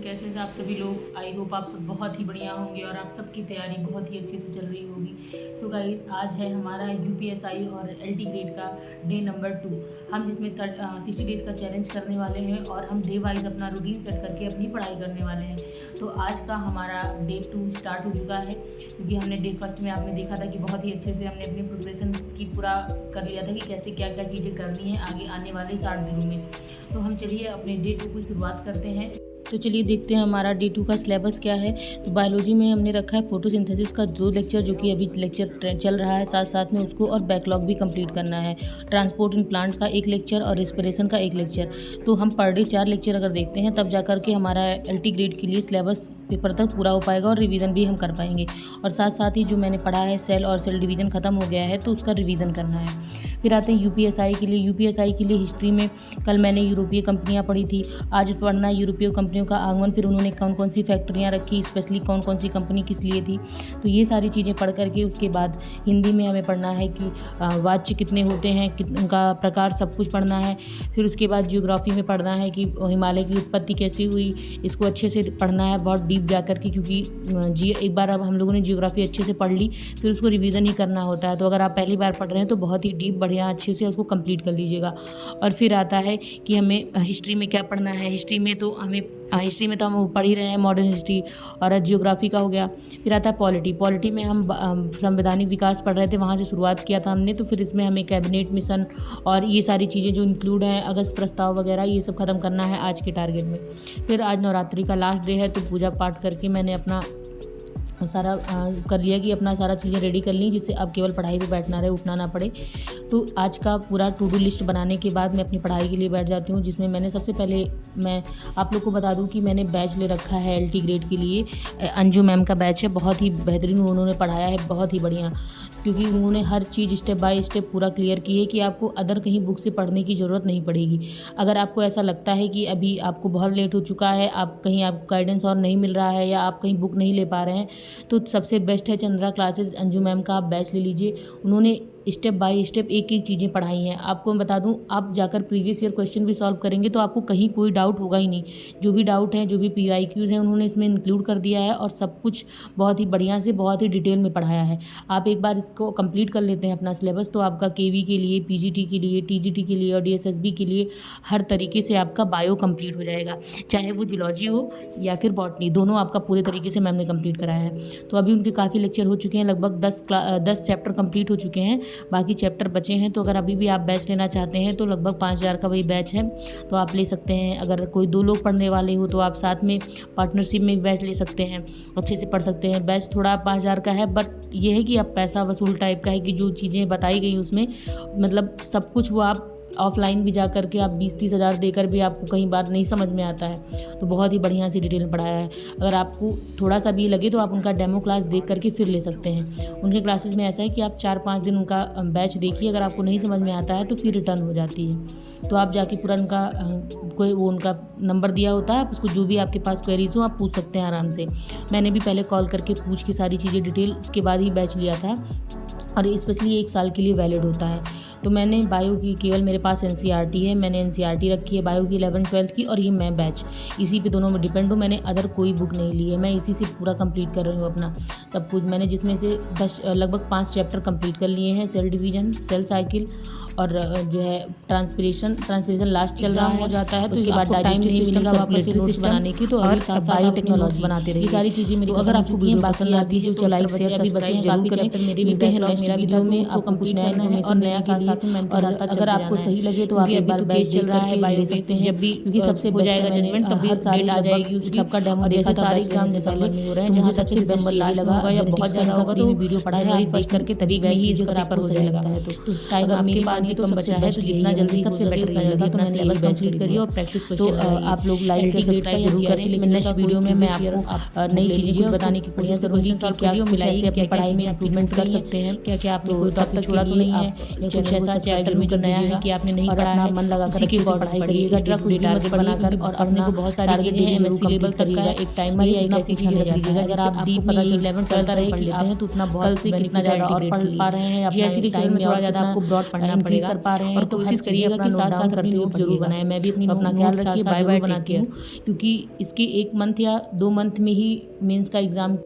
कैसे से आप सभी लोग। आई होप आप सब बहुत ही बढ़िया होंगे और आप सबकी तैयारी बहुत ही अच्छे से चल रही होगी। सो गाइस, आज है हमारा यूपीएसआई और एलटी ग्रेड का डे नंबर 2। हम जिसमें 60 डेज़ का चैलेंज करने वाले हैं और हम डे वाइज अपना रूटीन सेट करके अपनी पढ़ाई करने वाले हैं। तो आज का हमारा डे 2 स्टार्ट हो चुका है, क्योंकि हमने डे फर्स्ट में आपने देखा था कि बहुत ही अच्छे से हमने अपनी प्रिपरेशन की पूरा कर लिया था कि कैसे क्या क्या चीज़ें करनी है आगे आने वाले 60 दिनों में। तो हम चलिए अपने डे 2 की शुरुआत करते हैं। तो चलिए देखते हैं हमारा डे 2 का सिलेबस क्या है। तो बायोलॉजी में हमने रखा है फोटोसिंथेसिस का 2 लेक्चर, जो कि अभी लेक्चर चल रहा है, साथ साथ में उसको और बैकलॉग भी कंप्लीट करना है। ट्रांसपोर्ट इन प्लांट का 1 लेक्चर और रेस्पिरेशन का 1 लेक्चर। तो हम पर डे 4 लेक्चर अगर देखते हैं तब जा कर के हमारा एलटी ग्रेड के लिए सिलेबस पेपर तक पूरा हो पाएगा और रिवीजन भी हम कर पाएंगे। और साथ साथ ही जो मैंने पढ़ा है सेल और सेल डिवीज़न ख़त्म हो गया है, तो उसका रिवीजन करना है। फिर आते हैं यूपीएसआई के लिए। यूपीएसआई के लिए हिस्ट्री में कल मैंने यूरोपीय कंपनियां पढ़ी थी, आज पढ़ना है यूरोपीय कंपनियों का आगमन, फिर उन्होंने कौन कौन सी फैक्ट्रियां रखी, स्पेशली कौन कौन सी कंपनी किस लिए थी। तो ये सारी चीज़ें पढ़ करके उसके बाद हिंदी में हमें पढ़ना है कि वाच्य कितने होते हैं, उनका प्रकार, सब कुछ पढ़ना है। फिर उसके बाद जियोग्राफी में पढ़ना है कि हिमालय की उत्पत्ति कैसे हुई, इसको अच्छे से पढ़ना है बहुत डीप जा कर के, क्योंकि एक बार अब हम लोगों ने जियोग्राफी अच्छे से पढ़ ली, फिर उसको रिवीजन ही करना होता है। तो अगर आप पहली बार पढ़ रहे हैं तो बहुत ही डीप बढ़िया अच्छे से उसको कंप्लीट कर लीजिएगा। और फिर आता है कि हमें हिस्ट्री में क्या पढ़ना है। हिस्ट्री में तो हम पढ़ ही रहे हैं, मॉडर्न हिस्ट्री और जियोग्राफी का हो गया। फिर आता है पॉलिटी में हम संवैधानिक विकास पढ़ रहे थे, वहाँ से शुरुआत किया था हमने। तो फिर इसमें हमें कैबिनेट मिशन और ये सारी चीज़ें जो इंक्लूड हैं, अगस्त प्रस्ताव वगैरह, ये सब ख़त्म करना है आज के टारगेट में। फिर आज नवरात्रि का लास्ट डे है, तो पूजा पाठ करके मैंने अपना सारा कर लिया कि अपना सारा चीज़ें रेडी कर ली, जिससे अब केवल पढ़ाई पे बैठना रहे, उठना ना पड़े। तो आज का पूरा टू डू लिस्ट बनाने के बाद मैं अपनी पढ़ाई के लिए बैठ जाती हूँ, जिसमें मैंने सबसे पहले मैं आप लोग को बता दूँ कि मैंने बैच ले रखा है एलटी ग्रेड के लिए। अंजू मैम का बैच है, बहुत ही बेहतरीन उन्होंने पढ़ाया है, बहुत ही बढ़िया, क्योंकि उन्होंने हर चीज़ स्टेप बाय स्टेप पूरा क्लियर की है कि आपको अदर कहीं बुक से पढ़ने की ज़रूरत नहीं पड़ेगी। अगर आपको ऐसा लगता है कि अभी आपको बहुत लेट हो चुका है, आप कहीं आपको गाइडेंस और नहीं मिल रहा है, या आप कहीं बुक नहीं ले पा रहे हैं, तो सबसे बेस्ट है चंद्रा क्लासेस, अंजू मैम का आप बैच ले लीजिए। उन्होंने स्टेप बाय स्टेप एक एक चीज़ें पढ़ाई हैं। आपको मैं बता दूं, आप जाकर प्रीवियस ईयर क्वेश्चन भी सॉल्व करेंगे तो आपको कहीं कोई डाउट होगा ही नहीं। जो भी डाउट हैं, जो भी PYQs हैं, उन्होंने इसमें इंक्लूड कर दिया है और सब कुछ बहुत ही बढ़िया से, बहुत ही डिटेल में पढ़ाया है। आप एक बार इसको कंप्लीट कर लेते हैं अपना सिलेबस, तो आपका KV के लिए, PGT के लिए, TGT के लिए और DSSB के लिए हर तरीके से आपका बायो कंप्लीट हो जाएगा, चाहे वो जूलॉजी हो या फिर बॉटनी, दोनों आपका पूरे तरीके से मैम ने कंप्लीट कराया है। तो अभी उनके काफ़ी लेक्चर हो चुके हैं, लगभग 10 चैप्टर कंप्लीट हो चुके हैं, बाकी चैप्टर बचे हैं। तो अगर अभी भी आप बैच लेना चाहते हैं तो लगभग 5000 का वही बैच है, तो आप ले सकते हैं। अगर कोई 2 लोग पढ़ने वाले हो तो आप साथ में पार्टनरशिप में बैच ले सकते हैं, अच्छे से पढ़ सकते हैं। बैच थोड़ा 5000 का है, बट ये है कि आप पैसा वसूल टाइप का है, कि जो चीज़ें बताई गई उसमें मतलब सब कुछ वो आप ऑफलाइन भी जा कर के आप 20-30 हज़ार देकर भी आपको कहीं बात नहीं समझ में आता है, तो बहुत ही बढ़िया से डिटेल पढ़ाया है। अगर आपको थोड़ा सा भी लगे तो आप उनका डेमो क्लास देख करके फिर ले सकते हैं। उनके क्लासेस में ऐसा है कि आप 4-5 दिन उनका बैच देखिए, अगर आपको नहीं समझ में आता है तो फिर रिटर्न हो जाती है। तो आप जाके पूरा उनका उनका नंबर दिया होता है, आप उसको जो भी आपके पास क्वेरीज हो आप पूछ सकते हैं आराम से। मैंने भी पहले कॉल करके पूछ के सारी चीज़ें डिटेल, उसके बाद ही बैच लिया था, और स्पेशली 1 साल के लिए वैलिड होता है। तो मैंने बायो की केवल मेरे पास NCERT है, मैंने NCERT रखी है बायो की 11th-12th की, और ये मैं बैच इसी पे दोनों में डिपेंड हूँ। मैंने अदर कोई बुक नहीं ली है, मैं इसी से पूरा कंप्लीट कर रही हूँ अपना सब कुछ। मैंने जिसमें से लगभग 5 चैप्टर कंप्लीट कर लिए हैं, सेल डिवीज़न, सेल साइकिल, और जो है ट्रांसलेशन लास्ट चल रहा हो जाता है, तो उसके बाद डाइजेस्टिव नहीं मिलेगा वापस नोट्स बनाने की, तो अभी साथ बायोटेक्नोलॉजी बनाते रहिए। ये सारी चीज़ें मेरी, अगर आपको वीडियो पसंद आती है तो लाइक शेयर अभी बचे हैं काफ़ी चैप्टर मेरे मिलते हैं नेक्स्ट वीडियो में, आपको कुछ नया इन्फॉर्मेशन देने के लिए। और अगर आपको सही लगे तो आप एक बार बैच चल रहा है ले सकते हैं, जब भी, क्योंकि सबसे हो जाएगा जजमेंट तभी हर सारी आ जाएगी उसकी, सबका डेमो देखा, सारे एग्जाम दिसंबर में हो रहे हैं, जहाँ सबसे बेस्ट यही लगा या बहुत ज़्यादा होगा तो वीडियो पढ़ाई वेरीफाई करके तभी वही जो पेपर हो जाएगा। तो टाइम अगर मेरे पास नहीं तो बचा है, तो जितना जल्दी सबसे बेटर रहेगा, तो मैंने ये बैच रीड करिए और प्रैक्टिस। तो आप लोग लाइक से सब्सक्राइब जरूर करें। नेक्स्ट वीडियो में मैं आपको नई चीज़ें कुछ बताने की कोशिश करूँगी कि क्या मिलाई से अपनी पढ़ाई में इम्प्रूवमेंट कर सकते हैं, क्या क्या आपने कोई टॉपिक छोड़ा तो नहीं है, या कुछ ऐसा चैप्टर में जो नया है कि आपने नहीं पढ़ा है, मन लगा कर अच्छे से पढ़ाई करिएगा, कुछ टारगेट बनाकर, और अपने को बहुत सारी चीज़ें हैं MSc लेवल तक का एक टाइमर या एक ऐसी चीज़ रख लीजिएगा। अगर आप डीप पता चल 11th चलता रहे कि आप तो उतना बहुत से कितना ज़्यादा और पढ़ पा रहे हैं, अपना टाइम में थोड़ा ज़्यादा आपको ब्रॉड पढ़ना पड़ेगा। पड़ेगा कर पा रहे हैं, और तो कोशिश करिएगा कि साथ साथ अपनी नोट जरूर बनाएं। मैं भी अपनी अपना ख्याल रखिए, बाय बाय बनाती हूँ, क्योंकि इसके 1 मंथ या 2 मंथ में ही मेंस का एग्ज़ाम